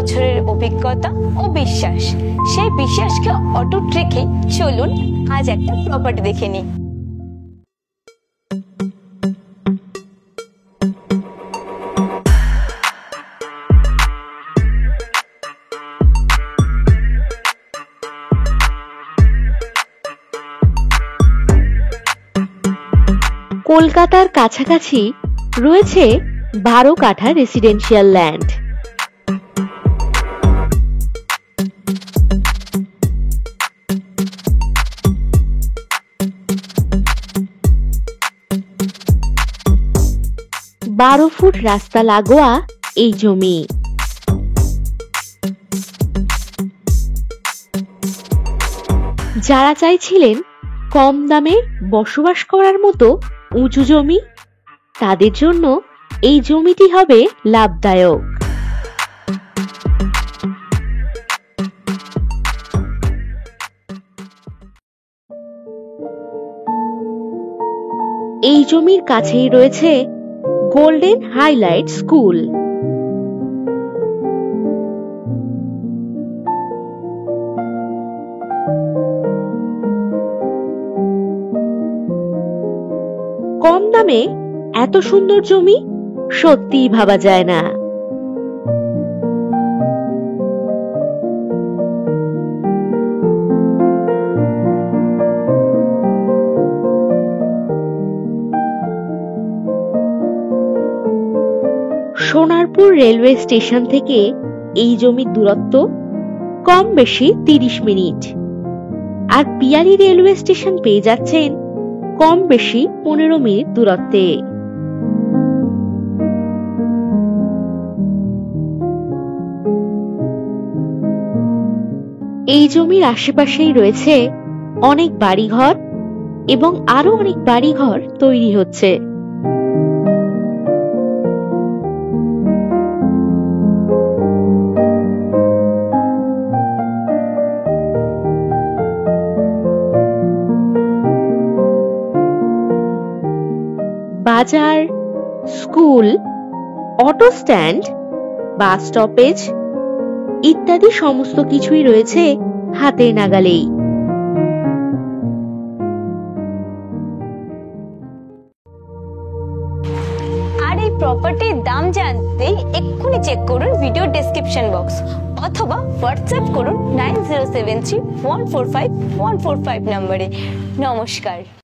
বছরের অভিজ্ঞতা ও বিশ্বাস। সেই বিশ্বাসকে অটুট রেখে চলুন আজ একটা প্রপার্টি দেখে নিই। কলকাতার কাছাকাছি রয়েছে 12 কাঠা রেসিডেন্সিয়াল ল্যান্ড। বারো ফুট রাস্তা লাগোয়া এই জমি। যারা চাইছিলেন কম দামে বসবাস করার মতো উঁচু জমি, তাদের জন্য এই জমিটি হবে লাভদায়ক। এই জমির কাছেই রয়েছে গোল্ডেন হাইলাইট স্কুল। কম দামে এত সুন্দর জমি সত্যিই ভাবা যায় না। সোনারপুর রেলওয়ে স্টেশন থেকে এই জমির দূরত্ব কম বেশি 30 মিনিট, আর পিয়ালি রেলওয়ে স্টেশন পেয়ে যাচ্ছেন কম বেশি 15 মিনিট দূরত্বে। এই জমির আশেপাশেই রয়েছে অনেক বাড়িঘর এবং আরো অনেক বাড়িঘর তৈরি হচ্ছে। বাজার, school, auto stand, bus stoppage ইত্যাদি সমস্ত কিছুই রয়েছে হাতের নাগালেই। আর এই প্রপার্টির দাম জানতে এক্ষুনি চেক করুন ভিডিও ডেসক্রিপশন বক্স অথবা হোয়াটসঅ্যাপ করুন 9073145145 নম্বরে। নমস্কার।